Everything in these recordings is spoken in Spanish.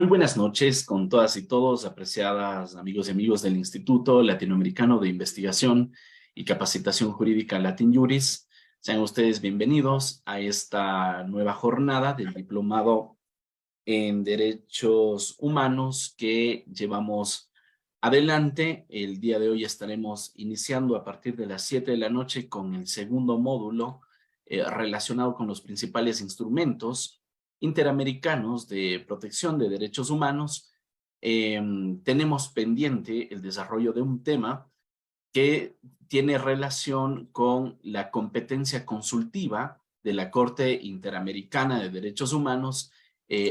buenas noches con todas y todos, apreciadas amigos y amigos del Instituto Latinoamericano de Investigación y Capacitación Jurídica Latin Juris. Sean ustedes bienvenidos a esta nueva jornada del Diplomado en Derechos Humanos que llevamos adelante. El día de hoy estaremos iniciando a partir de las 7 de la noche con el segundo módulo relacionado con los principales instrumentos interamericanos de protección de derechos humanos. Tenemos pendiente el desarrollo de un tema que tiene relación con la competencia consultiva de la Corte Interamericana de Derechos Humanos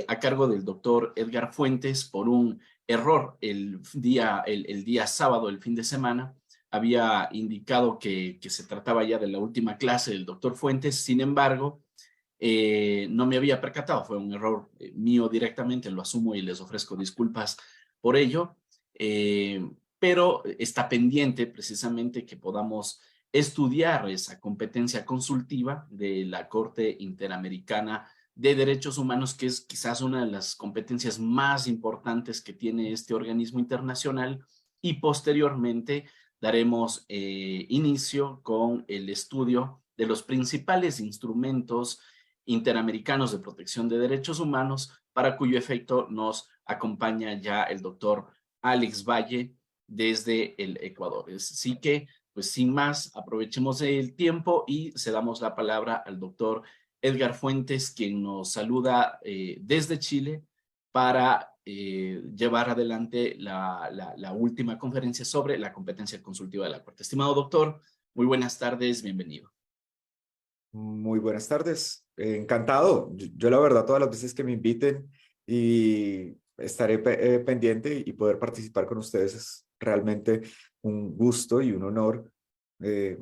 a cargo del doctor Edgar Fuentes por un error el día sábado, el fin de semana. Había indicado que se trataba ya de la última clase del doctor Fuentes. Sin embargo, no me había percatado, fue un error mío directamente, lo asumo y les ofrezco disculpas por ello, pero está pendiente precisamente que podamos estudiar esa competencia consultiva de la Corte Interamericana de Derechos Humanos, que es quizás una de las competencias más importantes que tiene este organismo internacional, y posteriormente daremos inicio con el estudio de los principales instrumentos interamericanos de protección de derechos humanos, para cuyo efecto nos acompaña ya el doctor Alex Valle desde el Ecuador. Así que, pues sin más, aprovechemos el tiempo y cedamos la palabra al doctor Edgar Fuentes, quien nos saluda desde Chile para llevar adelante la última conferencia sobre la competencia consultiva de la Corte. Estimado doctor, muy buenas tardes, bienvenido. Muy buenas tardes, encantado. Yo la verdad todas las veces que me inviten y estaré pendiente y poder participar con ustedes es realmente un gusto y un honor eh,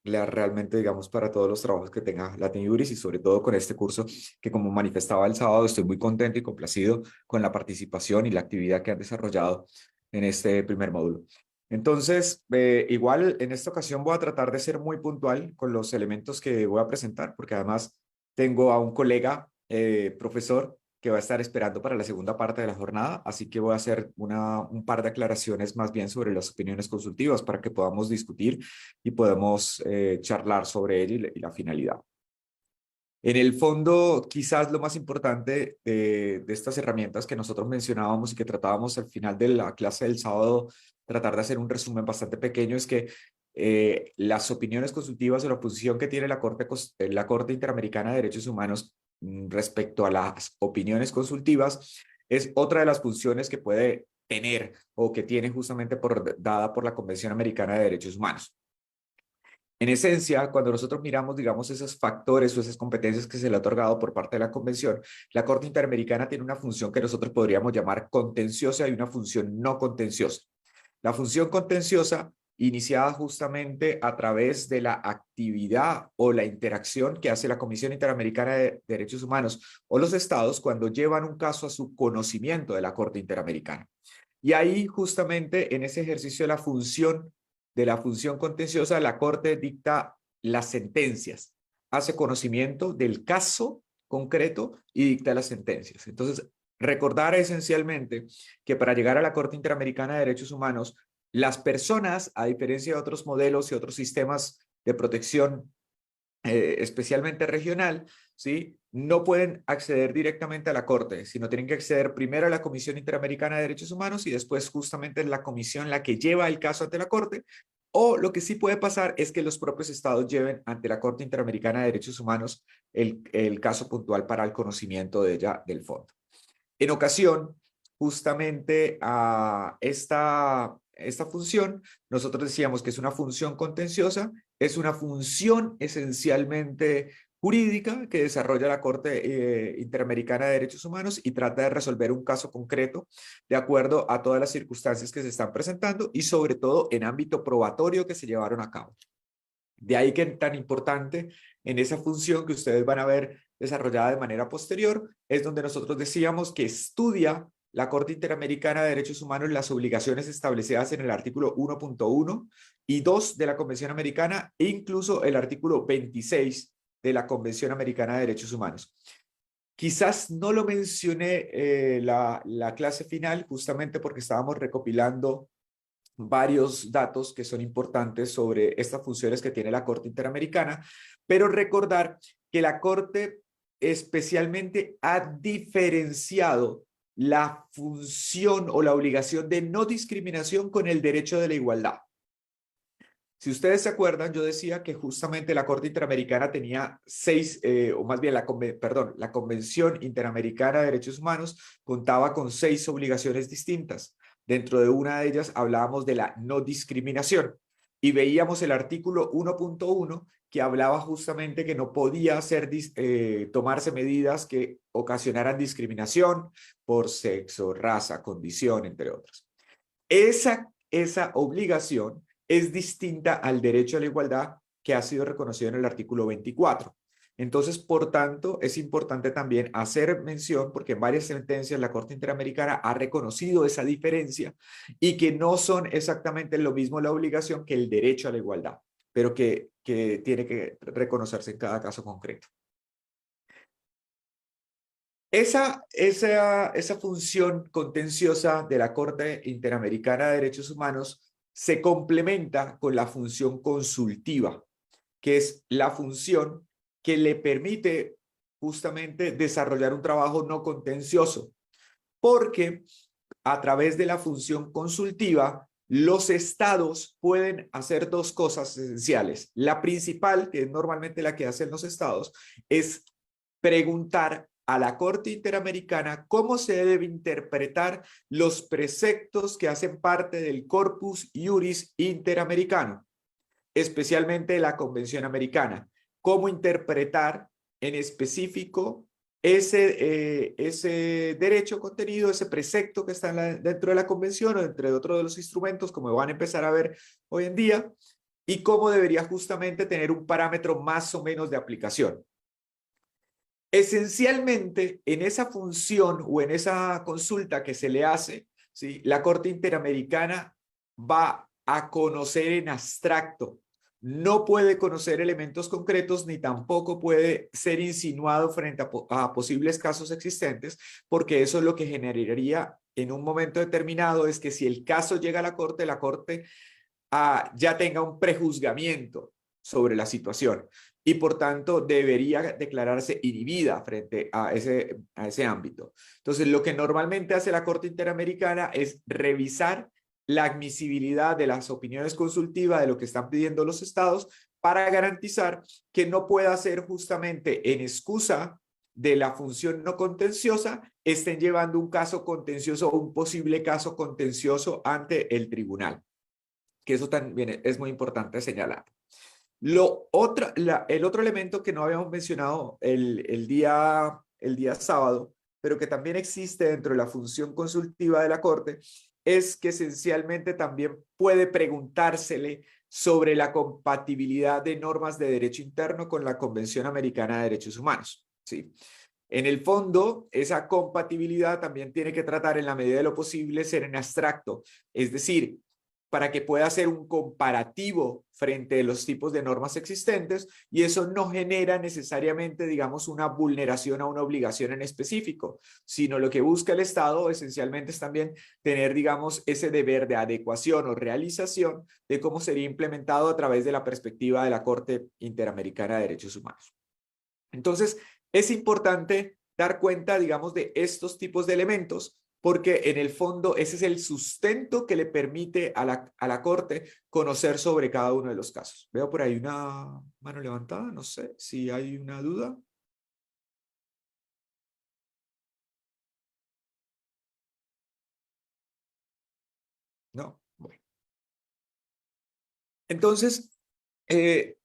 realmente, digamos, para todos los trabajos que tenga Latin Juris y sobre todo con este curso que, como manifestaba el sábado, estoy muy contento y complacido con la participación y la actividad que han desarrollado en este primer módulo. Entonces, igual en esta ocasión voy a tratar de ser muy puntual con los elementos que voy a presentar, porque además tengo a un colega, profesor, que va a estar esperando para la segunda parte de la jornada, así que voy a hacer un par de aclaraciones más bien sobre las opiniones consultivas para que podamos discutir y podamos charlar sobre ello y la finalidad. En el fondo, quizás lo más importante de estas herramientas que nosotros mencionábamos y que tratábamos al final de la clase del sábado, tratar de hacer un resumen bastante pequeño, es que las opiniones consultivas o la posición que tiene la Corte Interamericana de Derechos Humanos respecto a las opiniones consultivas es otra de las funciones que puede tener o que tiene justamente dada por la Convención Americana de Derechos Humanos. En esencia, cuando nosotros miramos, digamos, esos factores o esas competencias que se le ha otorgado por parte de la Convención, la Corte Interamericana tiene una función que nosotros podríamos llamar contenciosa y una función no contenciosa. La función contenciosa, iniciada justamente a través de la actividad o la interacción que hace la Comisión Interamericana de Derechos Humanos o los estados cuando llevan un caso a su conocimiento de la Corte Interamericana. Y ahí, justamente, en ese ejercicio de la función contenciosa, la Corte dicta las sentencias, hace conocimiento del caso concreto y dicta las sentencias. Entonces, recordar esencialmente que para llegar a la Corte Interamericana de Derechos Humanos, las personas, a diferencia de otros modelos y otros sistemas de protección, especialmente regional, ¿sí?, no pueden acceder directamente a la Corte, sino tienen que acceder primero a la Comisión Interamericana de Derechos Humanos y después justamente es la comisión la que lleva el caso ante la Corte. O lo que sí puede pasar es que los propios estados lleven ante la Corte Interamericana de Derechos Humanos el caso puntual para el conocimiento de ella del fondo. En ocasión, justamente a esta función, nosotros decíamos que es una función contenciosa, es una función esencialmente jurídica que desarrolla la Corte Interamericana de Derechos Humanos y trata de resolver un caso concreto de acuerdo a todas las circunstancias que se están presentando y sobre todo en ámbito probatorio que se llevaron a cabo. De ahí que tan importante en esa función que ustedes van a ver desarrollada de manera posterior, es donde nosotros decíamos que estudia la Corte Interamericana de Derechos Humanos las obligaciones establecidas en el artículo 1.1 y 2 de la Convención Americana e incluso el artículo 26 de la Convención Americana de Derechos Humanos. Quizás no lo mencioné la clase final, justamente porque estábamos recopilando varios datos que son importantes sobre estas funciones que tiene la Corte Interamericana, pero recordar que la Corte especialmente ha diferenciado la función o la obligación de no discriminación con el derecho de la igualdad. Si ustedes se acuerdan, yo decía que justamente la Corte Interamericana tenía o más bien la Convención Interamericana de Derechos Humanos contaba con 6 obligaciones distintas. Dentro de una de ellas hablábamos de la no discriminación y veíamos el artículo 1.1 que hablaba justamente que no podía tomarse medidas que ocasionaran discriminación por sexo, raza, condición, entre otras. Esa obligación es distinta al derecho a la igualdad que ha sido reconocido en el artículo 24. Entonces, por tanto, es importante también hacer mención, porque en varias sentencias la Corte Interamericana ha reconocido esa diferencia y que no son exactamente lo mismo la obligación que el derecho a la igualdad, pero que tiene que reconocerse en cada caso concreto. Esa función contenciosa de la Corte Interamericana de Derechos Humanos se complementa con la función consultiva, que es la función que le permite justamente desarrollar un trabajo no contencioso, porque a través de la función consultiva, los estados pueden hacer 2 cosas esenciales. La principal, que es normalmente la que hacen los estados, es preguntar a la Corte Interamericana cómo se debe interpretar los preceptos que hacen parte del Corpus Juris Interamericano, especialmente la Convención Americana. Cómo interpretar en específico ese derecho contenido, ese precepto que está dentro de la Convención o entre otros de los instrumentos, como van a empezar a ver hoy en día, y cómo debería justamente tener un parámetro más o menos de aplicación. Esencialmente, en esa función o en esa consulta que se le hace, ¿sí?, la Corte Interamericana va a conocer en abstracto. No puede conocer elementos concretos ni tampoco puede ser insinuado frente a posibles casos existentes, porque eso es lo que generaría en un momento determinado, es que si el caso llega a la Corte ya tenga un prejuzgamiento sobre la situación y por tanto debería declararse inhibida frente a ese ámbito. Entonces, lo que normalmente hace la Corte Interamericana es revisar la admisibilidad de las opiniones consultivas de lo que están pidiendo los estados para garantizar que no pueda ser justamente en excusa de la función no contenciosa, estén llevando un caso contencioso o un posible caso contencioso ante el tribunal, que eso también es muy importante señalar. El otro elemento que no habíamos mencionado el día sábado, pero que también existe dentro de la función consultiva de la Corte, es que esencialmente también puede preguntársele sobre la compatibilidad de normas de derecho interno con la Convención Americana de Derechos Humanos, ¿sí? En el fondo, esa compatibilidad también tiene que tratar en la medida de lo posible ser en abstracto, es decir, para que pueda hacer un comparativo frente a los tipos de normas existentes y eso no genera necesariamente, digamos, una vulneración a una obligación en específico, sino lo que busca el Estado esencialmente es también tener, digamos, ese deber de adecuación o realización de cómo sería implementado a través de la perspectiva de la Corte Interamericana de Derechos Humanos. Entonces, es importante dar cuenta, digamos, de estos tipos de elementos, porque en el fondo ese es el sustento que le permite a la Corte conocer sobre cada uno de los casos. Veo por ahí una mano levantada, no sé si hay una duda. No, bueno. Entonces, en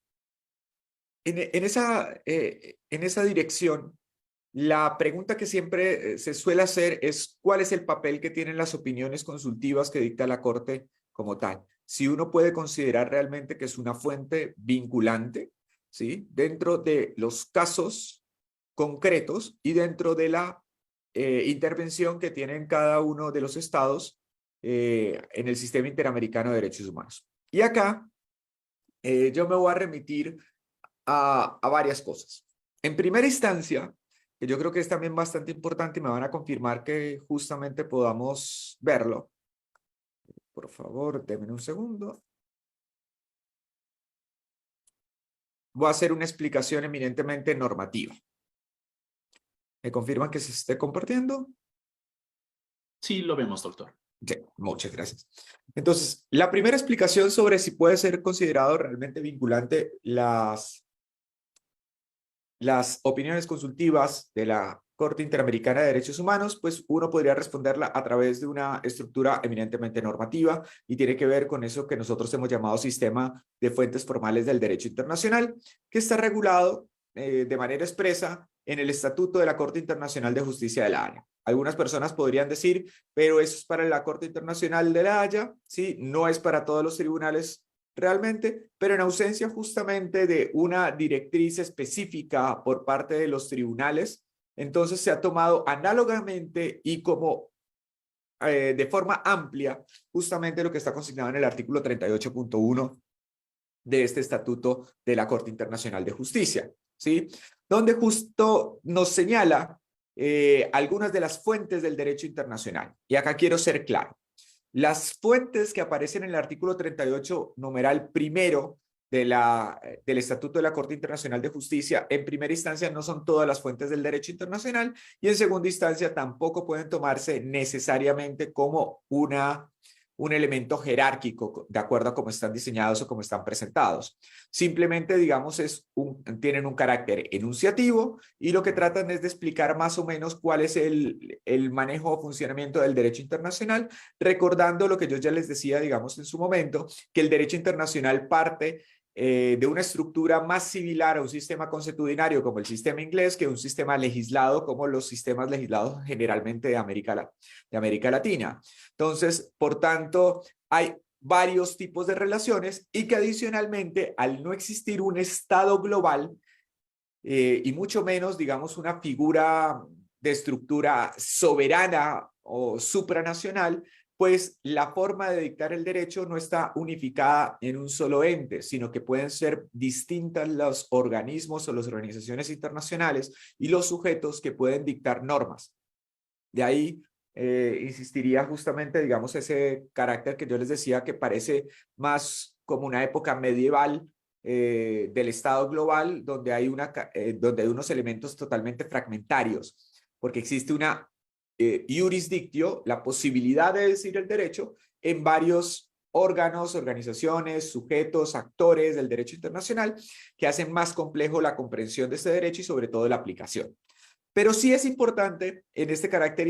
esa dirección, la pregunta que siempre se suele hacer es ¿cuál es el papel que tienen las opiniones consultivas que dicta la Corte como tal? Si uno puede considerar realmente que es una fuente vinculante, ¿sí?, dentro de los casos concretos y dentro de la intervención que tienen cada uno de los estados en el sistema interamericano de derechos humanos. Y acá yo me voy a remitir a varias cosas. En primera instancia, que yo creo que es también bastante importante y me van a confirmar que justamente podamos verlo. Por favor, denme un segundo. Voy a hacer una explicación eminentemente normativa. ¿Me confirman que se esté compartiendo? Sí, lo vemos, doctor. Sí, muchas gracias. Entonces, la primera explicación sobre si puede ser considerado realmente vinculante las opiniones consultivas de la Corte Interamericana de Derechos Humanos, pues uno podría responderla a través de una estructura eminentemente normativa y tiene que ver con eso que nosotros hemos llamado sistema de fuentes formales del derecho internacional, que está regulado de manera expresa en el Estatuto de la Corte Internacional de Justicia de La Haya. Algunas personas podrían decir, pero eso es para la Corte Internacional de La Haya, ¿sí? No es para todos los tribunales realmente, pero en ausencia justamente de una directriz específica por parte de los tribunales, entonces se ha tomado análogamente y como de forma amplia justamente lo que está consignado en el artículo 38.1 de este estatuto de la Corte Internacional de Justicia, ¿sí? Donde justo nos señala algunas de las fuentes del derecho internacional. Y acá quiero ser claro. Las fuentes que aparecen en el artículo 38, numeral primero del Estatuto de la Corte Internacional de Justicia, en primera instancia no son todas las fuentes del derecho internacional y en segunda instancia tampoco pueden tomarse necesariamente como un elemento jerárquico de acuerdo a cómo están diseñados o cómo están presentados. Simplemente, digamos, tienen un carácter enunciativo y lo que tratan es de explicar más o menos cuál es el manejo o funcionamiento del derecho internacional, recordando lo que yo ya les decía, digamos, en su momento, que el derecho internacional parte de una estructura más similar a un sistema consuetudinario como el sistema inglés que un sistema legislado como los sistemas legislados generalmente de América Latina. Entonces, por tanto, hay varios tipos de relaciones y que adicionalmente, al no existir un Estado global y mucho menos, digamos, una figura de estructura soberana o supranacional, pues la forma de dictar el derecho no está unificada en un solo ente, sino que pueden ser distintas los organismos o las organizaciones internacionales y los sujetos que pueden dictar normas. De ahí insistiría justamente, digamos, ese carácter que yo les decía que parece más como una época medieval del Estado global, donde hay unos elementos totalmente fragmentarios, porque existe una jurisdictio, la posibilidad de decir el derecho en varios órganos, organizaciones, sujetos, actores del derecho internacional que hacen más complejo la comprensión de este derecho y sobre todo la aplicación. Pero sí es importante en este carácter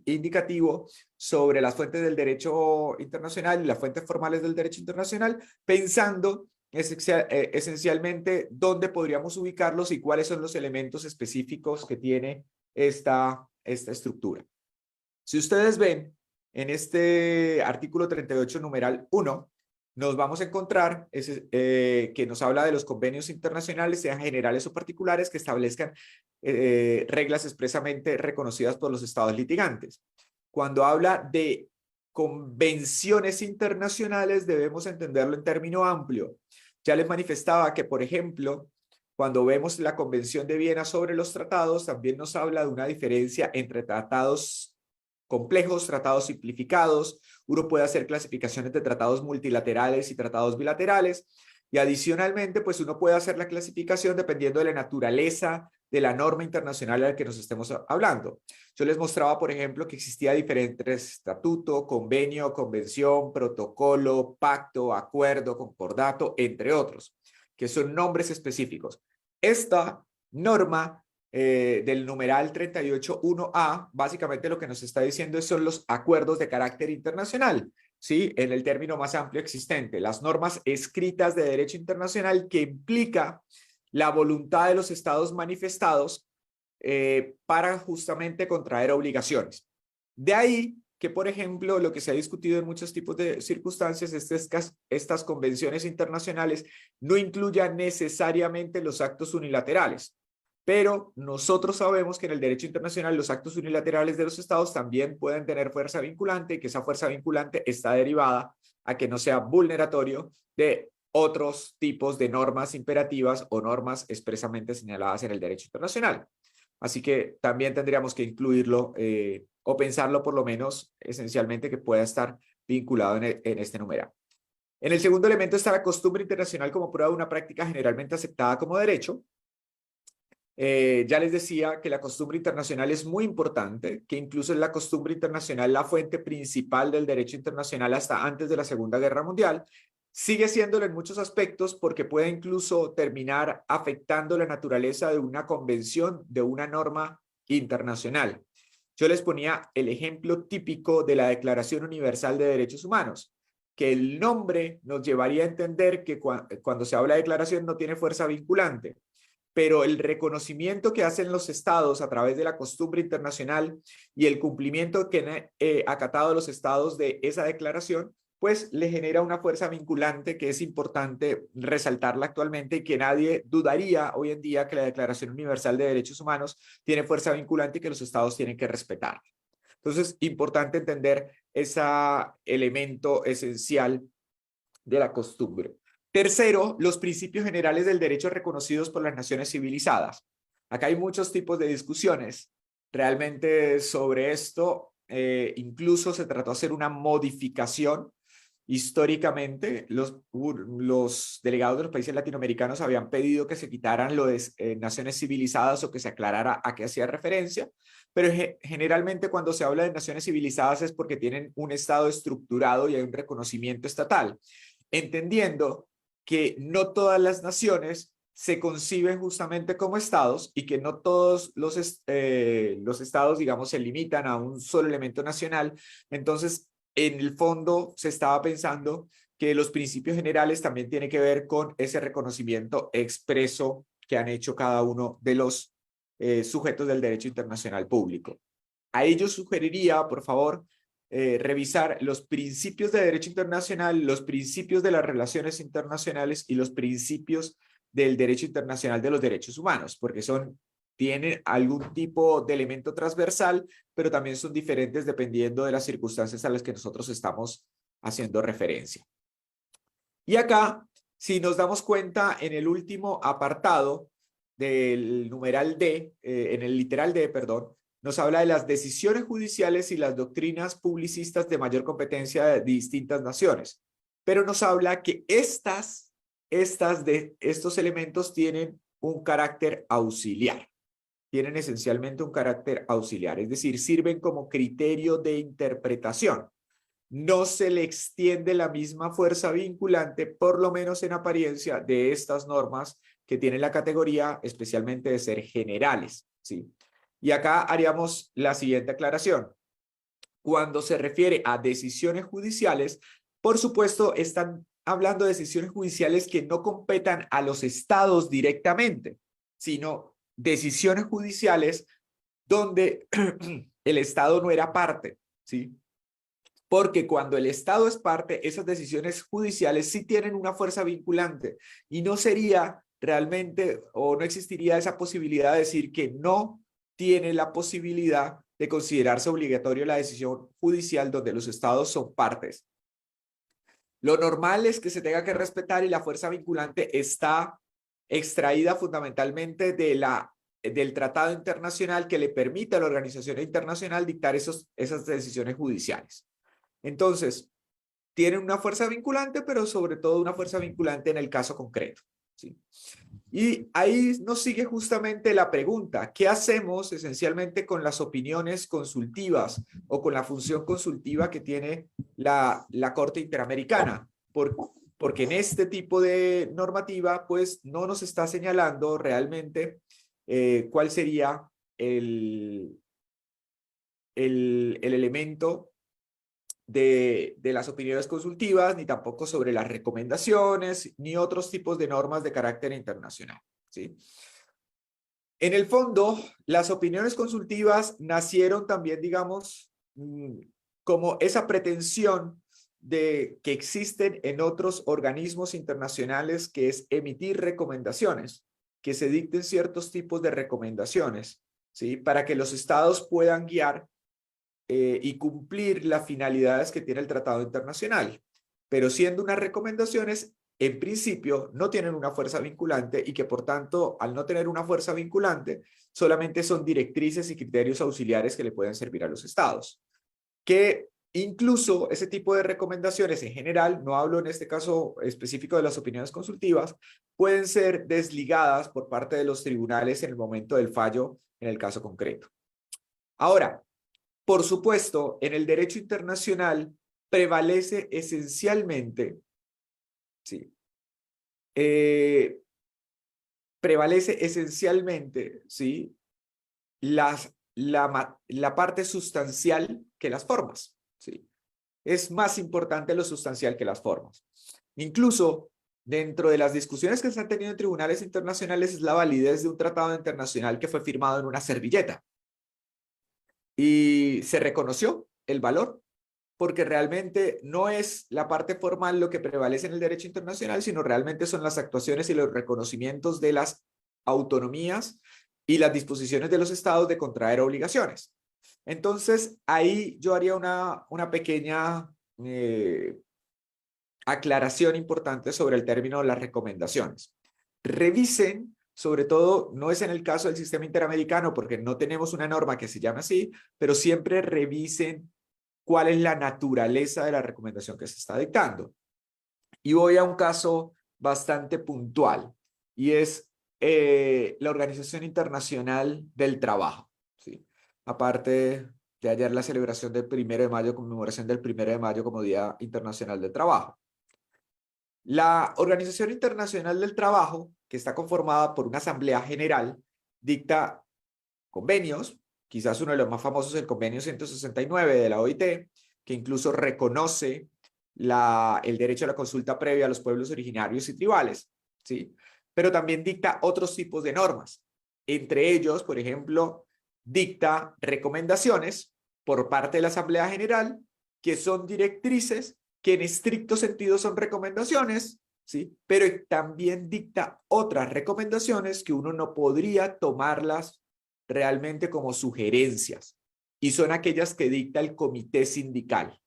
indicativo sobre las fuentes del derecho internacional y las fuentes formales del derecho internacional, pensando esencialmente dónde podríamos ubicarlos y cuáles son los elementos específicos que tiene esta estructura. Si ustedes ven en este artículo 38, numeral 1, nos vamos a encontrar que nos habla de los convenios internacionales, sean generales o particulares, que establezcan reglas expresamente reconocidas por los estados litigantes. Cuando habla de convenciones internacionales, debemos entenderlo en término amplio. Ya les manifestaba que, por ejemplo, cuando vemos la Convención de Viena sobre los tratados, también nos habla de una diferencia entre tratados complejos, tratados simplificados. Uno puede hacer clasificaciones de tratados multilaterales y tratados bilaterales. Y adicionalmente, pues uno puede hacer la clasificación dependiendo de la naturaleza de la norma internacional a la que nos estemos hablando. Yo les mostraba, por ejemplo, que existía diferentes estatuto, convenio, convención, protocolo, pacto, acuerdo, concordato, entre otros, que son nombres específicos. Esta norma del numeral 38.1a, básicamente lo que nos está diciendo son los acuerdos de carácter internacional, ¿sí? En el término más amplio existente, las normas escritas de derecho internacional que implica la voluntad de los estados manifestados para justamente contraer obligaciones. De ahí que, por ejemplo, lo que se ha discutido en muchos tipos de circunstancias es que estas convenciones internacionales no incluyan necesariamente los actos unilaterales. Pero nosotros sabemos que en el derecho internacional los actos unilaterales de los estados también pueden tener fuerza vinculante y que esa fuerza vinculante está derivada a que no sea vulneratorio de otros tipos de normas imperativas o normas expresamente señaladas en el derecho internacional. Así que también tendríamos que incluirlo o pensarlo por lo menos esencialmente que pueda estar vinculado en este numeral. En el segundo elemento está la costumbre internacional como prueba de una práctica generalmente aceptada como derecho. Ya les decía que la costumbre internacional es muy importante, que incluso es la costumbre internacional la fuente principal del derecho internacional hasta antes de la Segunda Guerra Mundial. Sigue siéndolo en muchos aspectos porque puede incluso terminar afectando la naturaleza de una convención, de una norma internacional. Yo les ponía el ejemplo típico de la Declaración Universal de Derechos Humanos, que el nombre nos llevaría a entender que cuando se habla de declaración no tiene fuerza vinculante, pero el reconocimiento que hacen los estados a través de la costumbre internacional y el cumplimiento que han acatado los estados de esa declaración, pues le genera una fuerza vinculante que es importante resaltarla actualmente y que nadie dudaría hoy en día que la Declaración Universal de Derechos Humanos tiene fuerza vinculante y que los estados tienen que respetar. Entonces, importante entender ese elemento esencial de la costumbre. Tercero, los principios generales del derecho reconocidos por las naciones civilizadas. Acá hay muchos tipos de discusiones. Realmente sobre esto, incluso se trató de hacer una modificación. Históricamente, los delegados de los países latinoamericanos habían pedido que se quitaran lo de naciones civilizadas o que se aclarara a qué hacía referencia, pero generalmente cuando se habla de naciones civilizadas es porque tienen un estado estructurado y hay un reconocimiento estatal, entendiendo que no todas las naciones se conciben justamente como estados y que no todos los estados, digamos, se limitan a un solo elemento nacional. Entonces, en el fondo se estaba pensando que los principios generales también tienen que ver con ese reconocimiento expreso que han hecho cada uno de los sujetos del derecho internacional público. A ello sugeriría, por favor, revisar los principios de derecho internacional, los principios de las relaciones internacionales y los principios del derecho internacional de los derechos humanos, porque tienen algún tipo de elemento transversal, pero también son diferentes dependiendo de las circunstancias a las que nosotros estamos haciendo referencia. Y acá, si nos damos cuenta, en el último apartado del numeral D, en el literal D, perdón, nos habla de las decisiones judiciales y las doctrinas publicistas de mayor competencia de distintas naciones, pero nos habla que estos elementos tienen un carácter auxiliar. Tienen esencialmente un carácter auxiliar, es decir, sirven como criterio de interpretación. No se le extiende la misma fuerza vinculante, por lo menos en apariencia, de estas normas que tienen la categoría especialmente de ser generales, ¿sí? Y acá haríamos la siguiente aclaración. Cuando se refiere a decisiones judiciales, por supuesto, están hablando de decisiones judiciales que no competan a los estados directamente, sino decisiones judiciales donde el estado no era parte, ¿sí? Porque cuando el estado es parte, esas decisiones judiciales sí tienen una fuerza vinculante y no sería realmente o no existiría esa posibilidad de decir que no tiene la posibilidad de considerarse obligatorio la decisión judicial donde los estados son partes. Lo normal es que se tenga que respetar y la fuerza vinculante está extraída fundamentalmente del tratado internacional que le permite a la organización internacional dictar esas decisiones judiciales. Entonces, tienen una fuerza vinculante, pero sobre todo una fuerza vinculante en el caso concreto, ¿sí? Y ahí nos sigue justamente la pregunta, ¿qué hacemos esencialmente con las opiniones consultivas o con la función consultiva que tiene la Corte Interamericana? Porque en este tipo de normativa, pues no nos está señalando realmente cuál sería el elemento de las opiniones consultivas, ni tampoco sobre las recomendaciones, ni otros tipos de normas de carácter internacional, ¿sí? En el fondo, las opiniones consultivas nacieron también, digamos, como esa pretensión de que existen en otros organismos internacionales, que es emitir recomendaciones, que se dicten ciertos tipos de recomendaciones, ¿sí? Para que los estados puedan guiar y cumplir las finalidades que tiene el tratado internacional. Pero siendo unas recomendaciones, en principio no tienen una fuerza vinculante y que por tanto, al no tener una fuerza vinculante, solamente son directrices y criterios auxiliares que le pueden servir a los estados. Que incluso ese tipo de recomendaciones en general, no hablo en este caso específico de las opiniones consultivas, pueden ser desligadas por parte de los tribunales en el momento del fallo en el caso concreto. Ahora, por supuesto, en el derecho internacional prevalece esencialmente, sí, prevalece esencialmente, ¿sí? La parte sustancial que las formas, ¿sí? Es más importante lo sustancial que las formas. Incluso dentro de las discusiones que se han tenido en tribunales internacionales es la validez de un tratado internacional que fue firmado en una servilleta. Y se reconoció el valor, porque realmente no es la parte formal lo que prevalece en el derecho internacional, sino realmente son las actuaciones y los reconocimientos de las autonomías y las disposiciones de los estados de contraer obligaciones. Entonces, ahí yo haría una pequeña aclaración importante sobre el término las recomendaciones. Revisen, sobre todo, no es en el caso del sistema interamericano, porque no tenemos una norma que se llame así, pero siempre revisen cuál es la naturaleza de la recomendación que se está dictando. Y voy a un caso bastante puntual, y es la Organización Internacional del Trabajo, ¿sí? Aparte de ayer la celebración del 1 de mayo, conmemoración del 1 de mayo como Día Internacional del Trabajo. La Organización Internacional del Trabajo, que está conformada por una asamblea general, dicta convenios, quizás uno de los más famosos es el convenio 169 de la OIT, que incluso reconoce el derecho a la consulta previa a los pueblos originarios y tribales, ¿sí? Pero también dicta otros tipos de normas. Entre ellos, por ejemplo, dicta recomendaciones por parte de la Asamblea General, que son directrices que en estricto sentido son recomendaciones, ¿sí? Pero también dicta otras recomendaciones que uno no podría tomarlas realmente como sugerencias, y son aquellas que dicta el comité sindical.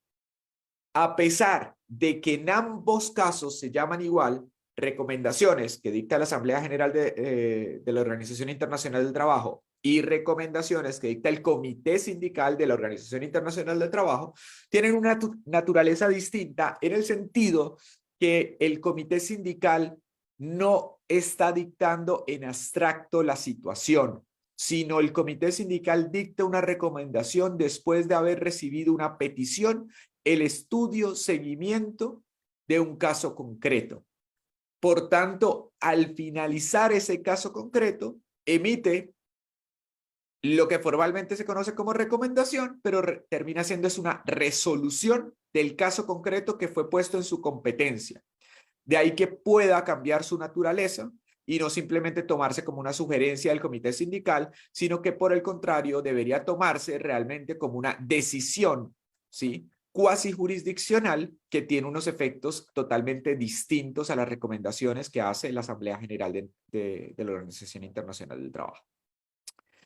A pesar de que en ambos casos se llaman igual, recomendaciones que dicta la Asamblea General de la Organización Internacional del Trabajo y recomendaciones que dicta el Comité Sindical de la Organización Internacional del Trabajo, tienen una naturaleza distinta en el sentido que el Comité Sindical no está dictando en abstracto la situación, sino el Comité Sindical dicta una recomendación después de haber recibido una petición, el estudio, seguimiento de un caso concreto. Por tanto, al finalizar ese caso concreto, emite lo que formalmente se conoce como recomendación, pero termina siendo es una resolución del caso concreto que fue puesto en su competencia. De ahí que pueda cambiar su naturaleza y no simplemente tomarse como una sugerencia del comité sindical, sino que por el contrario debería tomarse realmente como una decisión, ¿sí?, cuasi jurisdiccional, que tiene unos efectos totalmente distintos a las recomendaciones que hace la Asamblea General de la Organización Internacional del Trabajo.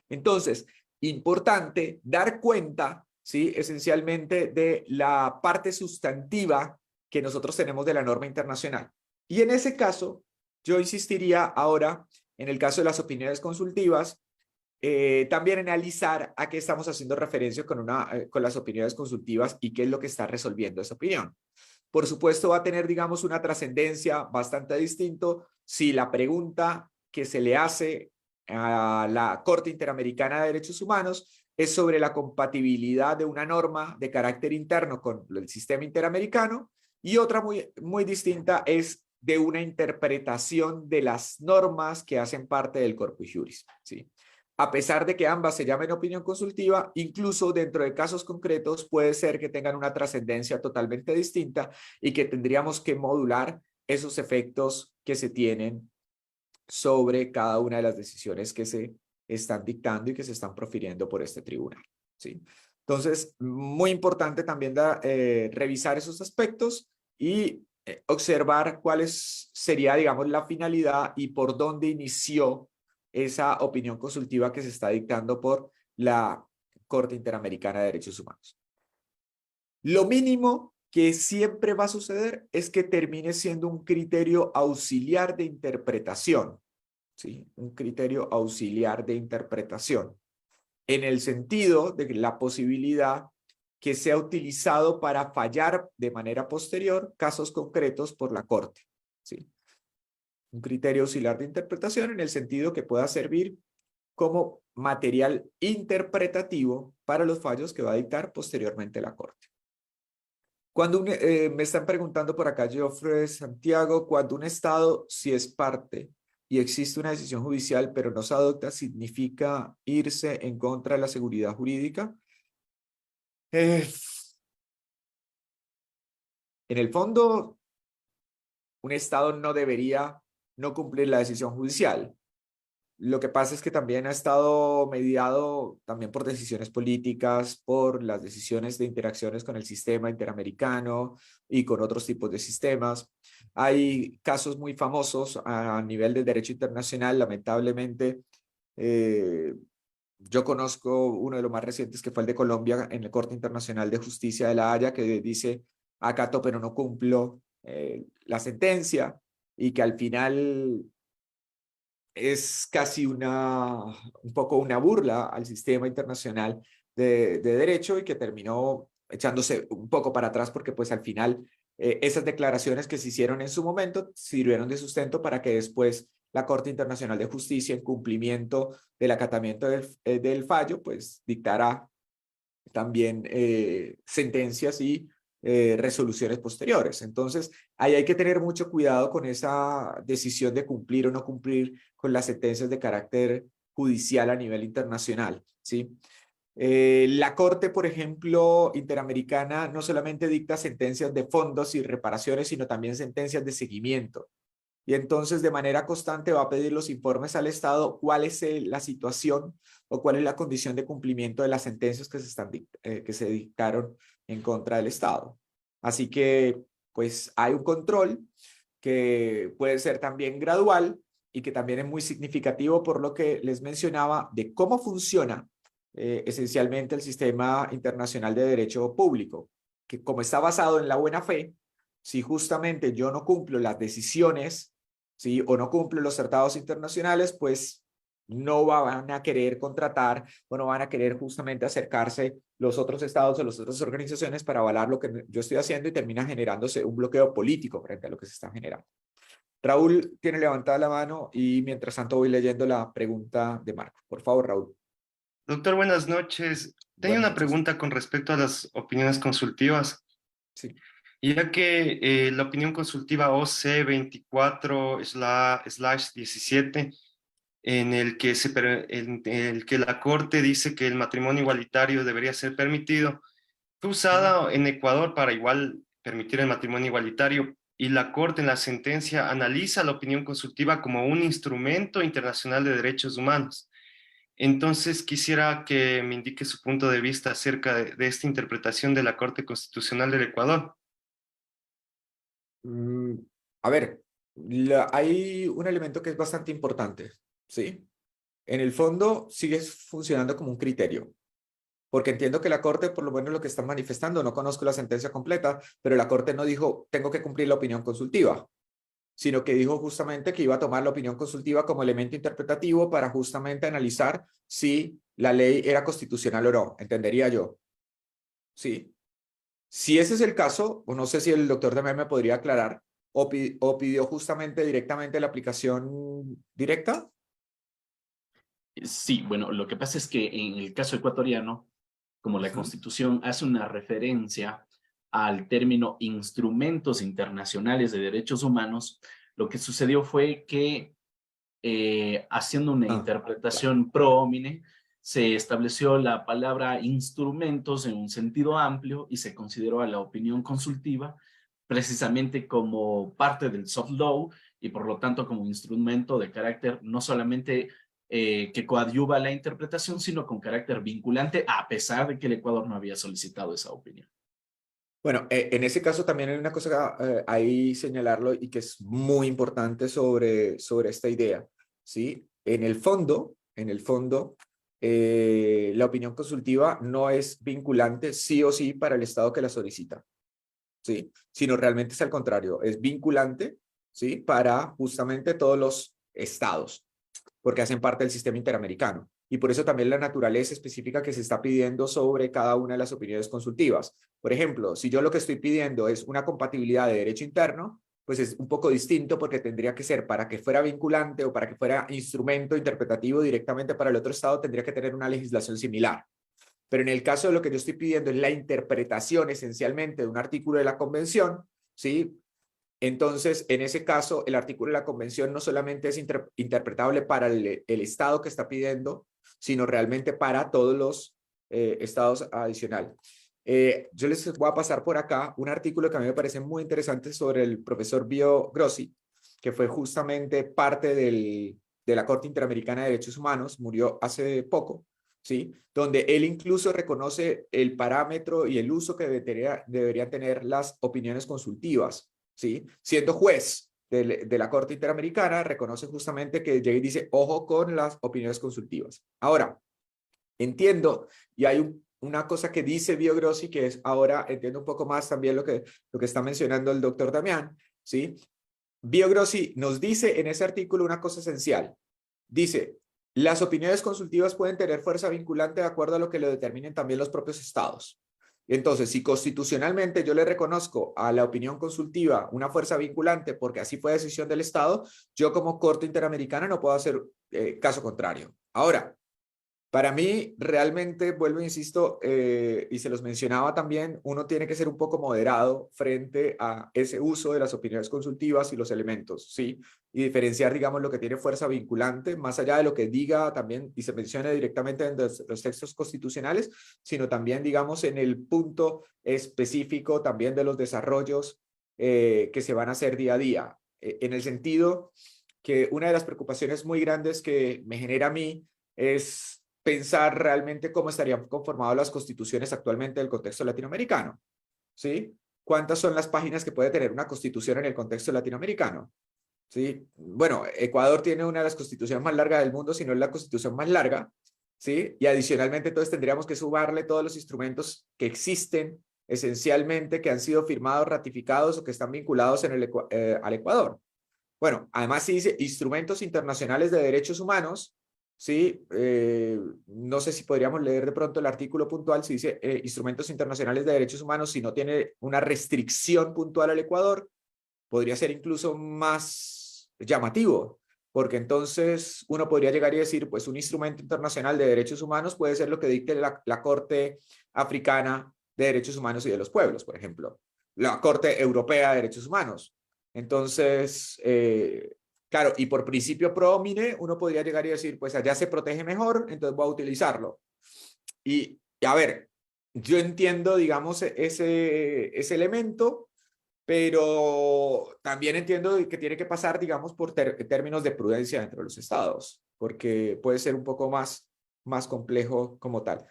Entonces, importante dar cuenta, ¿sí?, esencialmente de la parte sustantiva que nosotros tenemos de la norma internacional. Y en ese caso, yo insistiría ahora, en el caso de las opiniones consultivas, también analizar a qué estamos haciendo referencia con las opiniones consultivas y qué es lo que está resolviendo esa opinión. Por supuesto, va a tener, digamos, una trascendencia bastante distinto si la pregunta que se le hace a la Corte Interamericana de Derechos Humanos es sobre la compatibilidad de una norma de carácter interno con el sistema interamericano, y otra muy distinta es de una interpretación de las normas que hacen parte del corpus juris, ¿sí? A pesar de que ambas se llamen opinión consultiva, incluso dentro de casos concretos puede ser que tengan una trascendencia totalmente distinta y que tendríamos que modular esos efectos que se tienen sobre cada una de las decisiones que se están dictando y que se están profiriendo por este tribunal, ¿sí? Entonces, muy importante también revisar esos aspectos y observar cuál sería, digamos, la finalidad y por dónde inició esa opinión consultiva que se está dictando por la Corte Interamericana de Derechos Humanos. Lo mínimo que siempre va a suceder es que termine siendo un criterio auxiliar de interpretación, ¿sí? Un criterio auxiliar de interpretación, en el sentido de la posibilidad que sea utilizado para fallar de manera posterior casos concretos por la Corte, ¿sí? Un criterio auxiliar de interpretación en el sentido que pueda servir como material interpretativo para los fallos que va a dictar posteriormente la Corte. Cuando me están preguntando por acá, Geoffrey Santiago, cuando un Estado, si es parte y existe una decisión judicial, pero no se adopta, ¿significa irse en contra de la seguridad jurídica? En el fondo, un Estado no debería no cumplir la decisión judicial. Lo que pasa es que también ha estado mediado también por decisiones políticas, por las decisiones de interacciones con el sistema interamericano y con otros tipos de sistemas. Hay casos muy famosos a nivel del derecho internacional, lamentablemente. eh, yo conozco uno de los más recientes que fue el de Colombia en la Corte Internacional de Justicia de La Haya, que dice, acato pero no cumplo la sentencia, y que al final es casi un poco una burla al sistema internacional de derecho, y que terminó echándose un poco para atrás porque pues al final esas declaraciones que se hicieron en su momento sirvieron de sustento para que después la Corte Internacional de Justicia, en cumplimiento del acatamiento del fallo, pues dictara también sentencias y resoluciones posteriores. Entonces, ahí hay que tener mucho cuidado con esa decisión de cumplir o no cumplir con las sentencias de carácter judicial a nivel internacional, ¿sí? La Corte, por ejemplo, interamericana, no solamente dicta sentencias de fondos y reparaciones, sino también sentencias de seguimiento. Y entonces de manera constante va a pedir los informes al Estado cuál es la situación o cuál es la condición de cumplimiento de las sentencias que se dictaron en contra del Estado. Así que pues hay un control que puede ser también gradual y que también es muy significativo por lo que les mencionaba de cómo funciona esencialmente el sistema internacional de derecho público, que como está basado en la buena fe, si justamente yo no cumplo las decisiones, ¿sí? O no cumplo los tratados internacionales, pues no van a querer contratar o no van a querer justamente acercarse los otros estados o las otras organizaciones para avalar lo que yo estoy haciendo, y termina generándose un bloqueo político frente a lo que se está generando. Raúl tiene levantada la mano y mientras tanto voy leyendo la pregunta de Marco. Por favor, Raúl. Doctor, buenas noches. Tenía Buenas una noches. pregunta con respecto a las opiniones consultivas. Sí. Y ya que la opinión consultiva OC 24/17, en el que la Corte dice que el matrimonio igualitario debería ser permitido, fue usada en Ecuador para igual permitir el matrimonio igualitario, y la Corte en la sentencia analiza la opinión consultiva como un instrumento internacional de derechos humanos. Entonces, quisiera que me indique su punto de vista acerca de esta interpretación de la Corte Constitucional del Ecuador. Mm, a ver, hay un elemento que es bastante importante, ¿sí? En el fondo sigue funcionando como un criterio, porque entiendo que la Corte, por lo menos lo que están manifestando, no conozco la sentencia completa, pero la Corte no dijo, tengo que cumplir la opinión consultiva, sino que dijo justamente que iba a tomar la opinión consultiva como elemento interpretativo para justamente analizar si la ley era constitucional o no, entendería yo. Sí. Si ese es el caso, o no sé si el doctor Demer me podría aclarar, o pidió justamente directamente la aplicación directa. Sí, bueno, lo que pasa es que en el caso ecuatoriano, como la Ujú. Constitución hace una referencia al término instrumentos internacionales de derechos humanos, lo que sucedió fue que haciendo una Ah, claro. interpretación pro homine, se estableció la palabra instrumentos en un sentido amplio y se consideró a la opinión consultiva precisamente como parte del soft law y por lo tanto como instrumento de carácter no solamente que coadyuva la interpretación, sino con carácter vinculante, a pesar de que el Ecuador no había solicitado esa opinión. Bueno, en ese caso también hay una cosa ahí señalarlo y que es muy importante sobre esta idea, ¿sí? En el fondo, la opinión consultiva no es vinculante sí o sí para el Estado que la solicita, ¿sí? Sino realmente es al contrario, es vinculante, ¿sí? Para justamente todos los estados, porque hacen parte del sistema interamericano. Y por eso también la naturaleza específica que se está pidiendo sobre cada una de las opiniones consultivas. Por ejemplo, si yo lo que estoy pidiendo es una compatibilidad de derecho interno, pues es un poco distinto porque tendría que ser para que fuera vinculante o para que fuera instrumento interpretativo directamente para el otro estado, tendría que tener una legislación similar. Pero en el caso de lo que yo estoy pidiendo es la interpretación esencialmente de un artículo de la convención, ¿sí? Entonces, en ese caso, el artículo de la convención no solamente es interpretable para el estado que está pidiendo, sino realmente para todos los estados adicionales. Yo les voy a pasar por acá un artículo que a mí me parece muy interesante sobre el profesor Bio Grossi, que fue justamente parte de la Corte Interamericana de Derechos Humanos, murió hace poco, ¿sí? Donde él incluso reconoce el parámetro y el uso que deberían tener las opiniones consultivas, ¿sí? Siendo juez de la Corte Interamericana, reconoce justamente que llega y dice, ojo con las opiniones consultivas. Ahora, entiendo, y hay una cosa que dice Bio Grossi, que es ahora entiendo un poco más también lo que está mencionando el doctor Damián, ¿sí? Bio Grossi nos dice en ese artículo una cosa esencial. Dice, las opiniones consultivas pueden tener fuerza vinculante de acuerdo a lo que lo determinen también los propios estados. Entonces, si constitucionalmente yo le reconozco a la opinión consultiva una fuerza vinculante porque así fue decisión del estado, yo como Corte Interamericana no puedo hacer caso contrario. Ahora, para mí, realmente, vuelvo, insisto, y se los mencionaba también, uno tiene que ser un poco moderado frente a ese uso de las opiniones consultivas y los elementos, ¿sí? Y diferenciar, digamos, lo que tiene fuerza vinculante, más allá de lo que diga también y se mencione directamente en los textos constitucionales, sino también, digamos, en el punto específico también de los desarrollos que se van a hacer día a día. En el sentido que una de las preocupaciones muy grandes que me genera a mí es pensar realmente cómo estarían conformadas las constituciones actualmente del contexto latinoamericano, ¿sí? ¿Cuántas son las páginas que puede tener una constitución en el contexto latinoamericano? ¿Sí? Bueno, Ecuador tiene una de las constituciones más largas del mundo, si no es la constitución más larga, ¿sí? Y adicionalmente entonces tendríamos que sumarle todos los instrumentos que existen esencialmente, que han sido firmados, ratificados o que están vinculados al Ecuador. Bueno, además se dice instrumentos internacionales de derechos humanos, ¿sí? No sé si podríamos leer de pronto el artículo puntual, si dice instrumentos internacionales de derechos humanos, si no tiene una restricción puntual al Ecuador, podría ser incluso más llamativo, porque entonces uno podría llegar y decir, pues un instrumento internacional de derechos humanos puede ser lo que dicte la Corte Africana de Derechos Humanos y de los Pueblos, por ejemplo, la Corte Europea de Derechos Humanos. Entonces, claro, y por principio pro homine, uno podría llegar y decir, pues allá se protege mejor, entonces voy a utilizarlo. Y a ver, yo entiendo, digamos, ese elemento, pero también entiendo que tiene que pasar, digamos, por términos de prudencia dentro de los estados, porque puede ser un poco más complejo como tal.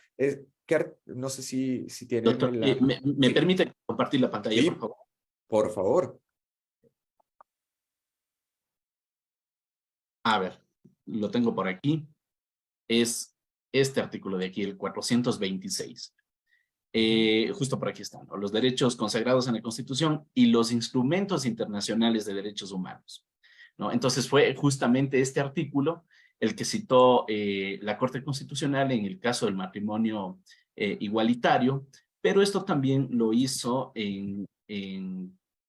No sé si tienen Doctor, ¿me sí. permite compartir la pantalla, Sí, por favor? por favor. A ver, lo tengo por aquí. Es este artículo de aquí, el 426. Justo por aquí están, ¿no? Los derechos consagrados en la Constitución y los instrumentos internacionales de derechos humanos, ¿no? Entonces fue justamente este artículo el que citó la Corte Constitucional en el caso del matrimonio igualitario, pero esto también lo hizo en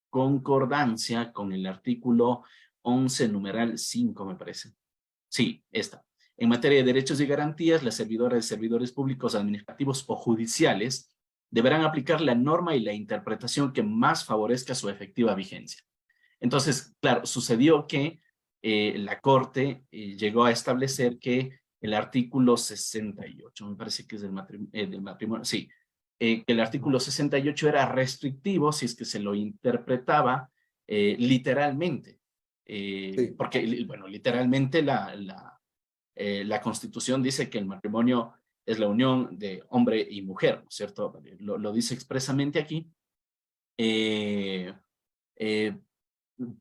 concordancia con el artículo 11, numeral 5, me parece. Sí, esta. En materia de derechos y garantías, las servidoras y servidores públicos, administrativos o judiciales deberán aplicar la norma y la interpretación que más favorezca su efectiva vigencia. Entonces, claro, sucedió que la Corte llegó a establecer que el artículo 68, me parece que es del matrimonio, sí, que el artículo 68 era restrictivo si es que se lo interpretaba literalmente. Sí. Porque, bueno, literalmente la Constitución dice que el matrimonio es la unión de hombre y mujer, ¿no es cierto? Lo dice expresamente aquí, eh, eh,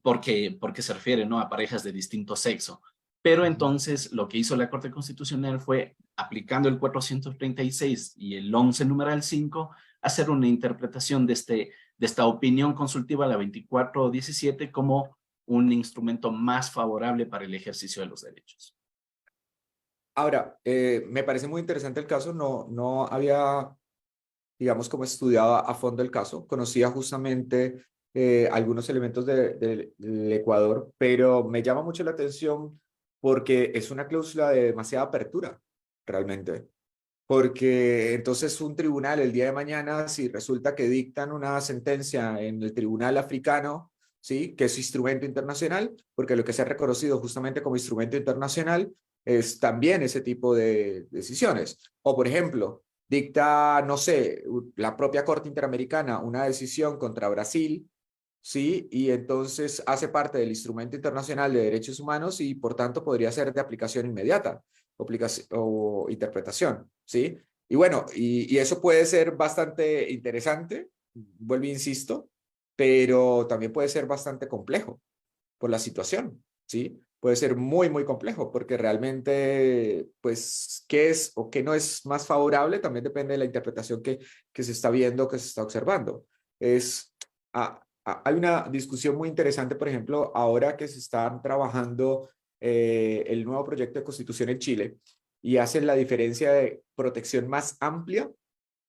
porque se refiere, ¿no?, a parejas de distinto sexo. Pero entonces lo que hizo la Corte Constitucional fue, aplicando el 436 y el 11 numeral 5, hacer una interpretación de este de esta opinión consultiva, la 2417, como un instrumento más favorable para el ejercicio de los derechos. Ahora, me parece muy interesante el caso, no había, digamos, como estudiado a fondo el caso, conocía justamente algunos elementos del Ecuador, pero me llama mucho la atención porque es una cláusula de demasiada apertura, realmente. Porque entonces un tribunal el día de mañana, si resulta que dictan una sentencia en el tribunal africano, ¿sí? Que es instrumento internacional, porque lo que se ha reconocido justamente como instrumento internacional es también ese tipo de decisiones. O por ejemplo, dicta, no sé, la propia Corte Interamericana una decisión contra Brasil, ¿sí? Y entonces hace parte del instrumento internacional de derechos humanos y por tanto podría ser de aplicación inmediata o interpretación, ¿sí? Y bueno, y eso puede ser bastante interesante, vuelvo e insisto, pero también puede ser bastante complejo por la situación, ¿sí? Puede ser muy, muy complejo porque realmente, pues, qué es o qué no es más favorable también depende de la interpretación que se está viendo, que se está observando. Hay una discusión muy interesante, por ejemplo, ahora que se están trabajando el nuevo proyecto de constitución en Chile y hacen la diferencia de protección más amplia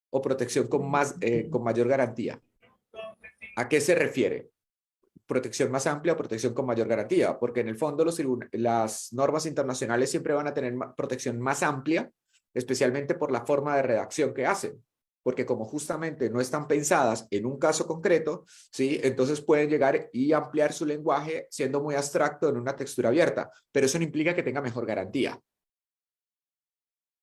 o protección con mayor garantía. ¿A qué se refiere? Protección más amplia o protección con mayor garantía, porque en el fondo las normas internacionales siempre van a tener protección más amplia, especialmente por la forma de redacción que hacen, porque como justamente no están pensadas en un caso concreto, ¿sí? Entonces pueden llegar y ampliar su lenguaje siendo muy abstracto en una textura abierta, pero eso no implica que tenga mejor garantía.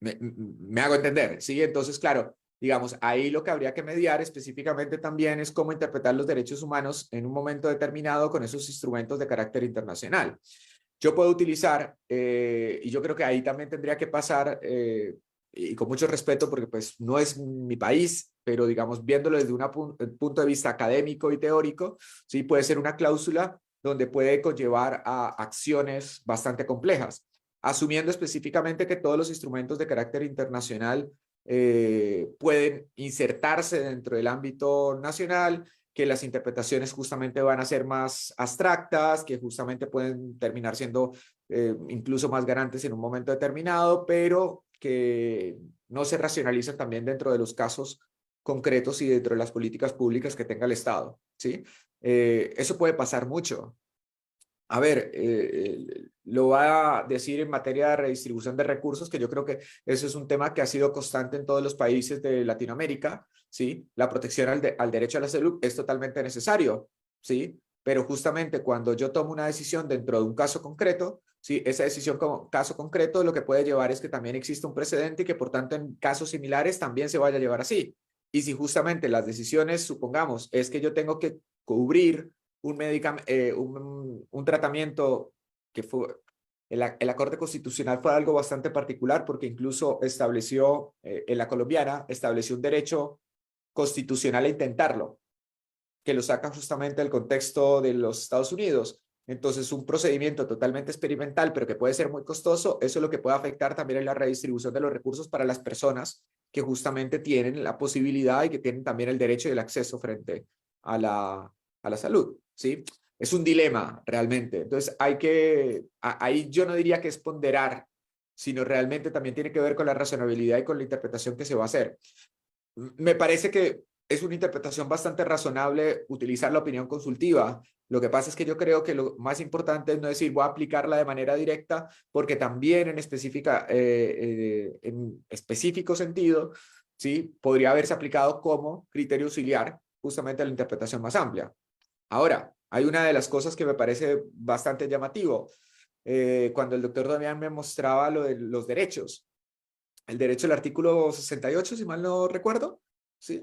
Me hago entender, ¿sí? Entonces, claro, digamos, ahí lo que habría que mediar específicamente también es cómo interpretar los derechos humanos en un momento determinado con esos instrumentos de carácter internacional. Yo puedo utilizar, y yo creo que ahí también tendría que pasar, y con mucho respeto porque pues no es mi país, pero digamos, viéndolo desde un punto de vista académico y teórico, sí puede ser una cláusula donde puede conllevar a acciones bastante complejas, asumiendo específicamente que todos los instrumentos de carácter internacional pueden insertarse dentro del ámbito nacional, que las interpretaciones justamente van a ser más abstractas, que justamente pueden terminar siendo incluso más garantes en un momento determinado, pero que no se racionalizan también dentro de los casos concretos y dentro de las políticas públicas que tenga el Estado, ¿sí? Eso puede pasar mucho. A ver, lo va a decir en materia de redistribución de recursos, que yo creo que eso es un tema que ha sido constante en todos los países de Latinoamérica, ¿sí? La protección al derecho a la salud es totalmente necesario, ¿sí? Pero justamente cuando yo tomo una decisión dentro de un caso concreto, ¿sí? Esa decisión como caso concreto lo que puede llevar es que también exista un precedente y que por tanto en casos similares también se vaya a llevar así. Y si justamente las decisiones, supongamos, es que yo tengo que cubrir un tratamiento que fue en la Corte Constitucional fue algo bastante particular porque incluso estableció, en la colombiana, estableció un derecho constitucional a intentarlo, que lo saca justamente del contexto de los Estados Unidos. Entonces, un procedimiento totalmente experimental, pero que puede ser muy costoso, eso es lo que puede afectar también en la redistribución de los recursos para las personas que justamente tienen la posibilidad y que tienen también el derecho y el acceso frente a la salud, ¿sí? Es un dilema realmente. Entonces, ahí yo no diría que es ponderar, sino realmente también tiene que ver con la razonabilidad y con la interpretación que se va a hacer. Me parece que es una interpretación bastante razonable utilizar la opinión consultiva. Lo que pasa es que yo creo que lo más importante es no decir voy a aplicarla de manera directa, porque también en específico sentido, ¿sí? Podría haberse aplicado como criterio auxiliar justamente a la interpretación más amplia. Ahora, hay una de las cosas que me parece bastante llamativo. Cuando el doctor Damián me mostraba lo de los derechos, el derecho del artículo 68, si mal no recuerdo, ¿sí?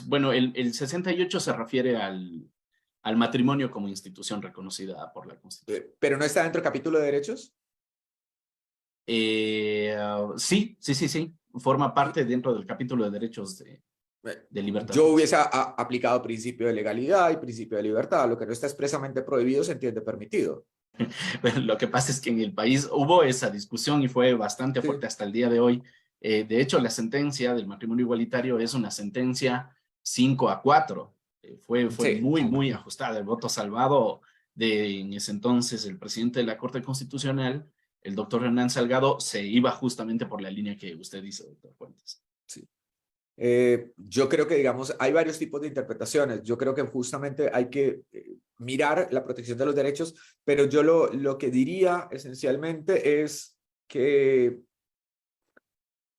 Bueno, el 68 se refiere al matrimonio como institución reconocida por la Constitución. ¿Pero no está dentro del capítulo de derechos? Sí. Forma parte dentro del capítulo de derechos de libertad. Yo hubiese aplicado principio de legalidad y principio de libertad. Lo que no está expresamente prohibido se entiende permitido. Lo que pasa es que en el país hubo esa discusión y fue bastante fuerte hasta el día de hoy. De hecho, la sentencia del matrimonio igualitario es una sentencia 5-4. Fue Sí. muy ajustada. El voto salvado de en ese entonces el presidente de la Corte Constitucional, el doctor Hernán Salgado, se iba justamente por la línea que usted dice, doctor Fuentes. Sí. Yo creo que, digamos, hay varios tipos de interpretaciones. Yo creo que justamente hay que mirar la protección de los derechos, pero yo lo que diría esencialmente es que,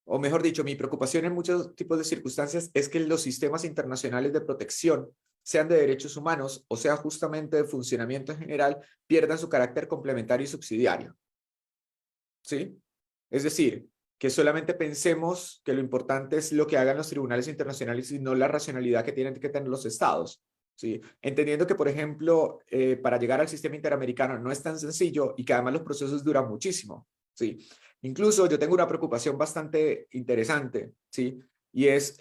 o mejor dicho, mi preocupación en muchos tipos de circunstancias es que los sistemas internacionales de protección, sean de derechos humanos o sea justamente de funcionamiento en general, pierdan su carácter complementario y subsidiario. ¿Sí? Es decir, que solamente pensemos que lo importante es lo que hagan los tribunales internacionales y no la racionalidad que tienen que tener los estados. ¿Sí? Entendiendo que, por ejemplo, para llegar al sistema interamericano no es tan sencillo y que además los procesos duran muchísimo. ¿Sí? Incluso yo tengo una preocupación bastante interesante, ¿sí? Y es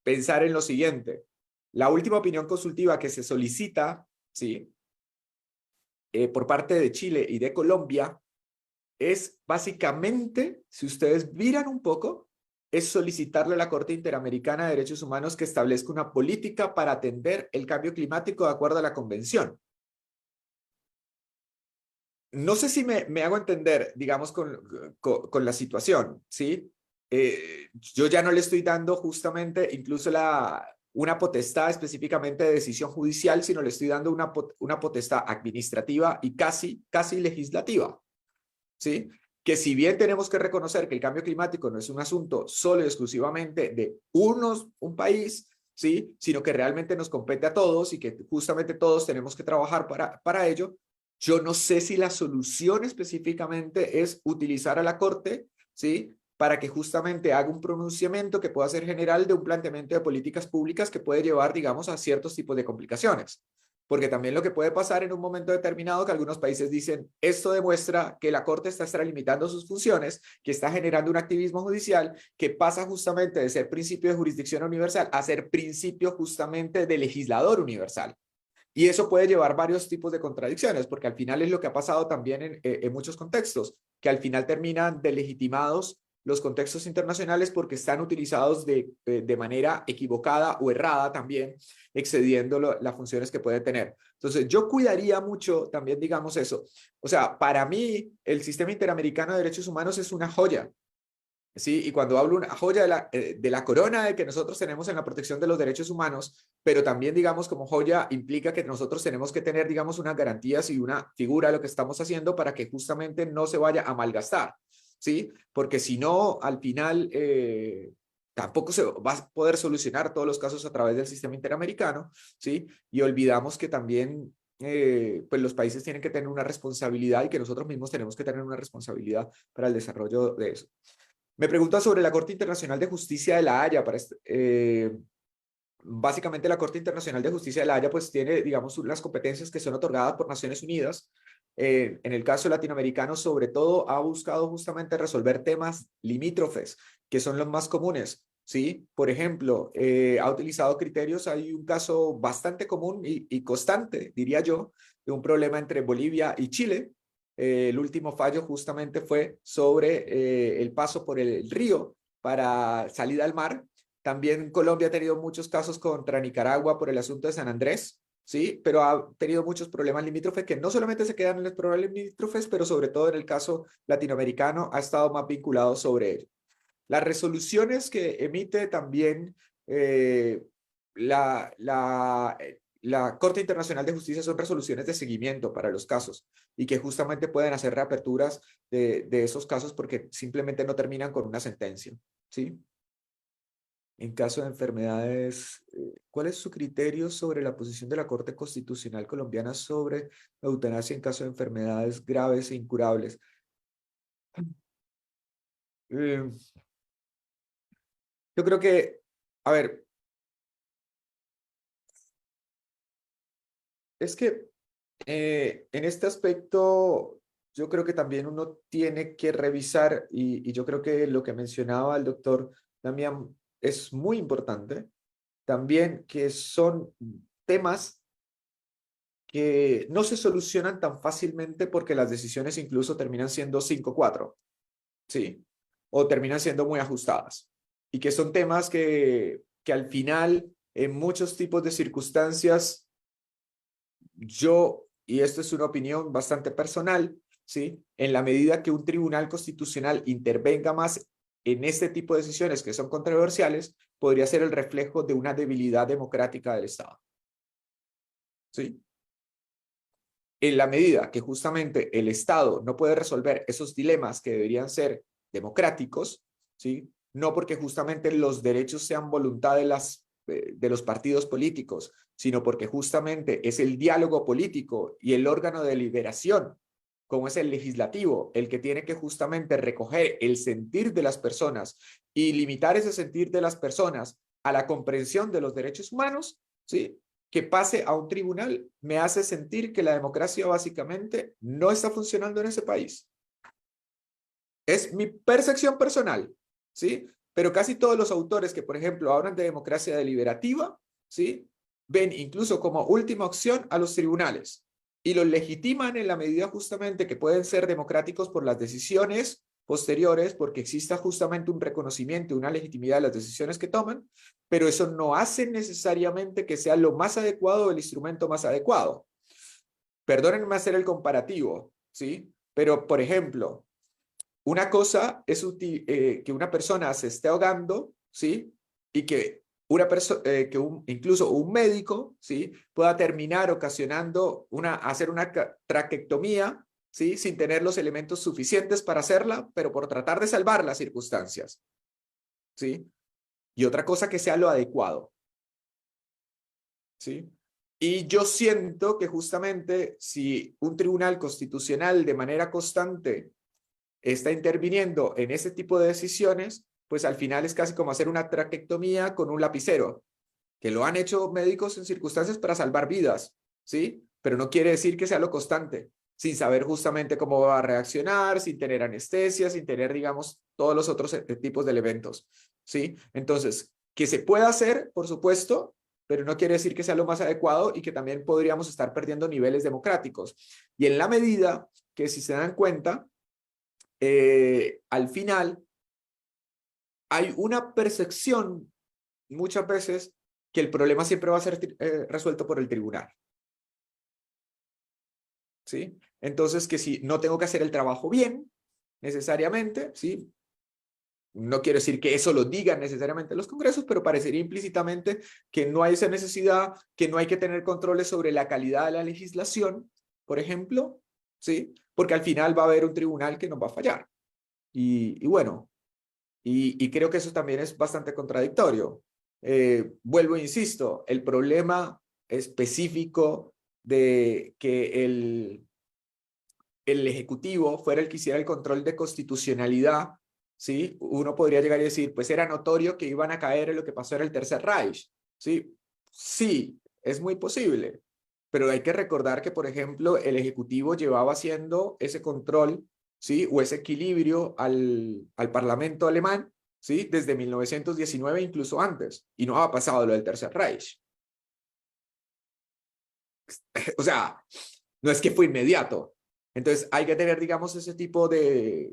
pensar en lo siguiente. La última opinión consultiva que se solicita, ¿sí? Por parte de Chile y de Colombia, es básicamente, si ustedes miran un poco, es solicitarle a la Corte Interamericana de Derechos Humanos que establezca una política para atender el cambio climático de acuerdo a la Convención. No sé si me hago entender, digamos, con la situación, ¿sí? Yo ya no le estoy dando justamente incluso una potestad específicamente de decisión judicial, sino le estoy dando una potestad administrativa y casi legislativa. ¿Sí? Que si bien tenemos que reconocer que el cambio climático no es un asunto solo y exclusivamente de un país, ¿sí? Sino que realmente nos compete a todos y que justamente todos tenemos que trabajar para ello, yo no sé si la solución específicamente es utilizar a la Corte, ¿sí? Para que justamente haga un pronunciamiento que pueda ser general de un planteamiento de políticas públicas que puede llevar, digamos, a ciertos tipos de complicaciones. Porque también lo que puede pasar en un momento determinado que algunos países dicen, esto demuestra que la Corte está extralimitando sus funciones, que está generando un activismo judicial, que pasa justamente de ser principio de jurisdicción universal a ser principio justamente de legislador universal. Y eso puede llevar varios tipos de contradicciones, porque al final es lo que ha pasado también en muchos contextos, que al final terminan delegitimados los contextos internacionales porque están utilizados de manera equivocada o errada también, excediendo las funciones que pueden tener. Entonces, yo cuidaría mucho también, digamos eso. O sea, para mí, el sistema interamericano de derechos humanos es una joya. Sí, y cuando hablo una joya de la corona de que nosotros tenemos en la protección de los derechos humanos, pero también, digamos, como joya implica que nosotros tenemos que tener, digamos, unas garantías y una figura de lo que estamos haciendo para que justamente no se vaya a malgastar, ¿sí? Porque si no, al final tampoco se va a poder solucionar todos los casos a través del sistema interamericano, ¿sí? Y olvidamos que también pues los países tienen que tener una responsabilidad y que nosotros mismos tenemos que tener una responsabilidad para el desarrollo de eso. Me pregunta sobre la Corte Internacional de Justicia de la Haya. Básicamente la Corte Internacional de Justicia de la Haya pues tiene, digamos, las competencias que son otorgadas por Naciones Unidas. En el caso latinoamericano, sobre todo, ha buscado justamente resolver temas limítrofes, que son los más comunes. ¿Sí? Por ejemplo, ha utilizado criterios, hay un caso bastante común y constante, diría yo, de un problema entre Bolivia y Chile. El último fallo justamente fue sobre el paso por el río para salida al mar. También Colombia ha tenido muchos casos contra Nicaragua por el asunto de San Andrés, ¿sí? Pero ha tenido muchos problemas limítrofes que no solamente se quedan en los problemas limítrofes, pero sobre todo en el caso latinoamericano ha estado más vinculado sobre ello. Las resoluciones que emite también la Corte Internacional de Justicia son resoluciones de seguimiento para los casos y que justamente pueden hacer reaperturas de esos casos porque simplemente no terminan con una sentencia, ¿sí? En caso de enfermedades, ¿cuál es su criterio sobre la posición de la Corte Constitucional colombiana sobre la eutanasia en caso de enfermedades graves e incurables? Yo creo que, a ver, es que en este aspecto yo creo que también uno tiene que revisar y yo creo que lo que mencionaba el doctor Damián es muy importante también, que son temas que no se solucionan tan fácilmente porque las decisiones incluso terminan siendo 5-4, ¿sí? O terminan siendo muy ajustadas. Y que son temas que que al final, en muchos tipos de circunstancias, yo, y esto es una opinión bastante personal, ¿sí? En la medida que un tribunal constitucional intervenga más en este tipo de decisiones que son controversiales, podría ser el reflejo de una debilidad democrática del Estado. ¿Sí? En la medida que justamente el Estado no puede resolver esos dilemas que deberían ser democráticos, ¿sí? No porque justamente los derechos sean voluntad de los partidos políticos, sino porque justamente es el diálogo político y el órgano de deliberación, como es el legislativo, el que tiene que justamente recoger el sentir de las personas y limitar ese sentir de las personas a la comprensión de los derechos humanos, ¿sí? Que pase a un tribunal me hace sentir que la democracia básicamente no está funcionando en ese país. Es mi percepción personal, ¿sí? Pero casi todos los autores que, por ejemplo, hablan de democracia deliberativa, ¿sí? Ven incluso como última opción a los tribunales y los legitiman en la medida justamente que pueden ser democráticos por las decisiones posteriores, porque exista justamente un reconocimiento, una legitimidad de las decisiones que toman, pero eso no hace necesariamente que sea lo más adecuado o el instrumento más adecuado. Perdónenme hacer el comparativo, ¿sí? Pero, por ejemplo, una cosa es que una persona se esté ahogando, ¿sí? Y que incluso un médico, ¿sí? Pueda terminar ocasionando hacer una traqueotomía, ¿sí? Sin tener los elementos suficientes para hacerla, pero por tratar de salvar las circunstancias, ¿sí? Y otra cosa que sea lo adecuado, ¿sí? Y yo siento que justamente si un tribunal constitucional de manera constante está interviniendo en ese tipo de decisiones, pues al final es casi como hacer una traqueotomía con un lapicero, que lo han hecho médicos en circunstancias para salvar vidas, ¿sí? Pero no quiere decir que sea lo constante, sin saber justamente cómo va a reaccionar, sin tener anestesia, sin tener, digamos, todos los otros tipos de elementos, ¿sí? Entonces, que se pueda hacer, por supuesto, pero no quiere decir que sea lo más adecuado y que también podríamos estar perdiendo niveles democráticos. Y en la medida que, si se dan cuenta, al final hay una percepción muchas veces que el problema siempre va a ser resuelto por el tribunal, ¿sí? Entonces, que si no tengo que hacer el trabajo bien, necesariamente, ¿sí? No quiero decir que eso lo digan necesariamente los congresos, pero parecería implícitamente que no hay esa necesidad, que no hay que tener controles sobre la calidad de la legislación, por ejemplo, ¿sí? Porque al final va a haber un tribunal que nos va a fallar. Y bueno, y creo que eso también es bastante contradictorio. Vuelvo e insisto, el problema específico de que el Ejecutivo fuera el que hiciera el control de constitucionalidad, ¿sí? Uno podría llegar y decir, pues era notorio que iban a caer en lo que pasó en el Tercer Reich, ¿sí? Sí, es muy posible, pero hay que recordar que, por ejemplo, el Ejecutivo llevaba haciendo ese control, ¿sí? O ese equilibrio al Parlamento alemán, ¿sí? Desde 1919, incluso antes, y no ha pasado lo del Tercer Reich. O sea, no es que fue inmediato. Entonces hay que tener, digamos, ese tipo de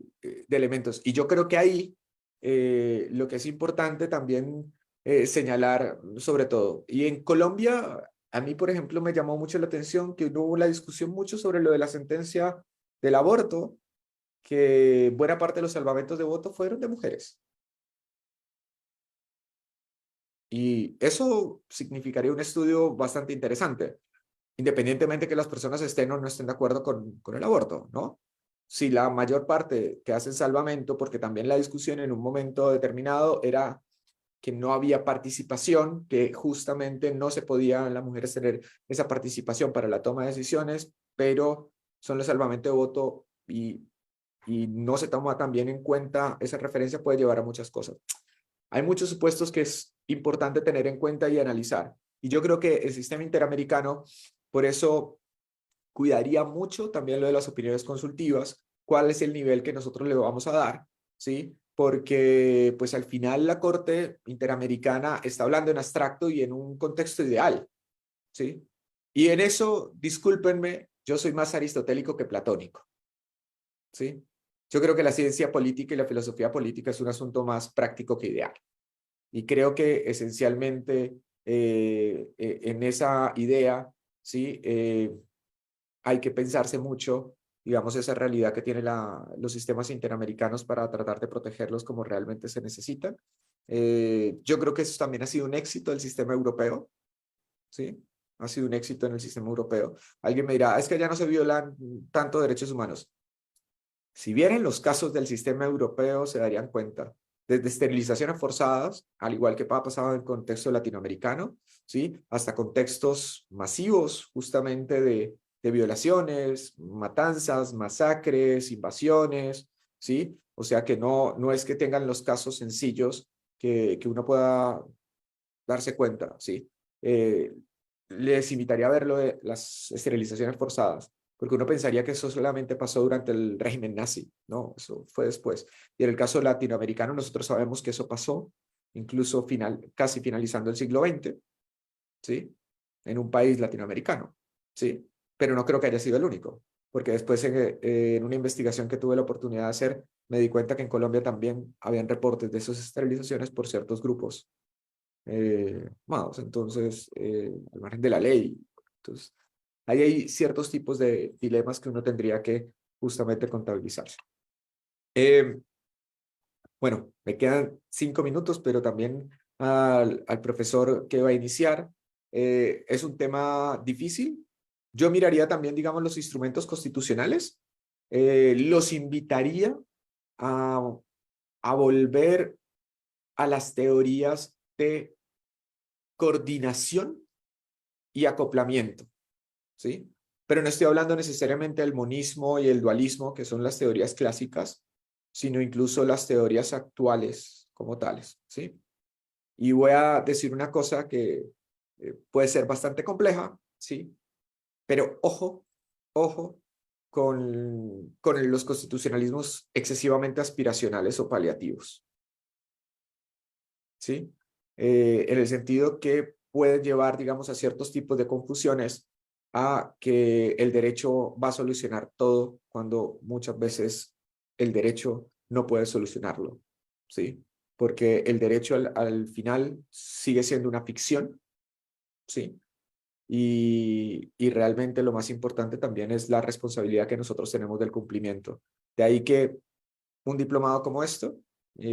elementos. Y yo creo que ahí lo que es importante también señalar sobre todo. Y en Colombia, a mí, por ejemplo, me llamó mucho la atención que hubo la discusión mucho sobre lo de la sentencia del aborto, que buena parte de los salvamentos de voto fueron de mujeres. Y eso significaría un estudio bastante interesante, independientemente que las personas estén o no estén de acuerdo con el aborto, ¿no? Si la mayor parte que hacen salvamento, porque también la discusión en un momento determinado era que no había participación, que justamente no se podía las mujeres tener esa participación para la toma de decisiones, pero son los salvamentos de voto y no se toma también en cuenta, esa referencia puede llevar a muchas cosas. Hay muchos supuestos que es importante tener en cuenta y analizar. Y yo creo que el sistema interamericano, por eso cuidaría mucho también lo de las opiniones consultivas, cuál es el nivel que nosotros le vamos a dar, ¿sí? Porque pues al final la Corte Interamericana está hablando en abstracto y en un contexto ideal, ¿sí? Y en eso, discúlpenme, yo soy más aristotélico que platónico, ¿sí? Yo creo que la ciencia política y la filosofía política es un asunto más práctico que ideal. Y creo que esencialmente en esa idea, ¿sí? Hay que pensarse mucho, digamos, esa realidad que tienen los sistemas interamericanos para tratar de protegerlos como realmente se necesitan. Yo creo que eso también ha sido un éxito del sistema europeo, ¿sí? Ha sido un éxito en el sistema europeo. Alguien me dirá, es que ya no se violan tanto derechos humanos. Si vieran los casos del sistema europeo, se darían cuenta. Desde esterilizaciones forzadas, al igual que ha pasado en el contexto latinoamericano, ¿sí? Hasta contextos masivos, justamente de violaciones, matanzas, masacres, invasiones, ¿sí? O sea que no es que tengan los casos sencillos que uno pueda darse cuenta, ¿sí? Les invitaría a ver lo de las esterilizaciones forzadas, porque uno pensaría que eso solamente pasó durante el régimen nazi, no, eso fue después. Y en el caso latinoamericano, nosotros sabemos que eso pasó, incluso casi finalizando el siglo XX, ¿sí? En un país latinoamericano, ¿sí? Pero no creo que haya sido el único, porque después en una investigación que tuve la oportunidad de hacer, me di cuenta que en Colombia también habían reportes de esas esterilizaciones por ciertos grupos armados, entonces, al margen de la ley. Entonces, ahí hay ciertos tipos de dilemas que uno tendría que justamente contabilizarse. Bueno, me quedan 5 minutos, pero también al profesor que va a iniciar, es un tema difícil. Yo miraría también, digamos, los instrumentos constitucionales. Los invitaría a, a volver a las teorías de coordinación y acoplamiento, ¿sí? Pero no estoy hablando necesariamente del monismo y el dualismo, que son las teorías clásicas, sino incluso las teorías actuales como tales, ¿sí? Y voy a decir una cosa que puede ser bastante compleja, ¿sí? Pero ojo con los constitucionalismos excesivamente aspiracionales o paliativos, ¿sí? En el sentido que pueden llevar, digamos, a ciertos tipos de confusiones a que el derecho va a solucionar todo cuando muchas veces el derecho no puede solucionarlo, ¿sí? Porque el derecho al final sigue siendo una ficción, ¿sí? Y realmente lo más importante también es la responsabilidad que nosotros tenemos del cumplimiento. De ahí que un diplomado como esto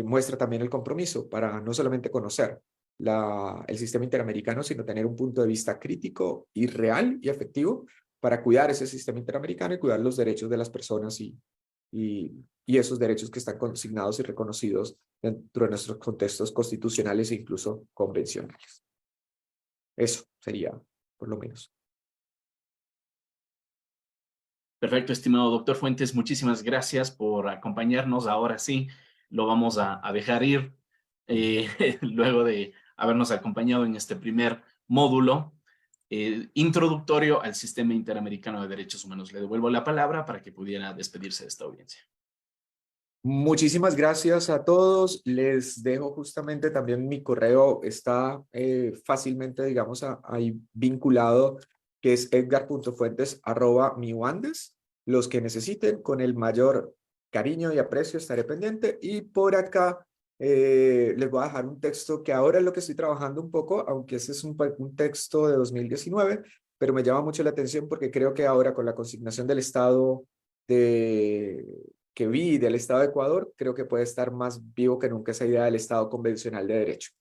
muestra también el compromiso para no solamente conocer el sistema interamericano, sino tener un punto de vista crítico y real y efectivo para cuidar ese sistema interamericano y cuidar los derechos de las personas y esos derechos que están consignados y reconocidos dentro de nuestros contextos constitucionales e incluso convencionales. Eso sería, por lo menos. Perfecto, estimado doctor Fuentes, muchísimas gracias por acompañarnos. Ahora sí, lo vamos a dejar ir luego de habernos acompañado en este primer módulo introductorio al Sistema Interamericano de Derechos Humanos. Le devuelvo la palabra para que pudiera despedirse de esta audiencia. Muchísimas gracias a todos. Les dejo justamente también mi correo, está fácilmente, digamos, ahí vinculado, que es edgar.fuentes@miuandes. Los que necesiten, con el mayor cariño y aprecio, estaré pendiente. Y por acá les voy a dejar un texto que ahora es lo que estoy trabajando un poco, aunque ese es un texto de 2019, pero me llama mucho la atención porque creo que ahora con la consignación del Estado que vi del Estado de Ecuador, creo que puede estar más vivo que nunca esa idea del Estado convencional de derecho.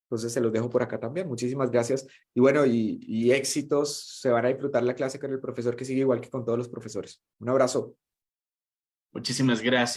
Entonces se los dejo por acá también. Muchísimas gracias. Y bueno, y éxitos. Se van a disfrutar la clase con el profesor que sigue igual que con todos los profesores. Un abrazo. Muchísimas gracias.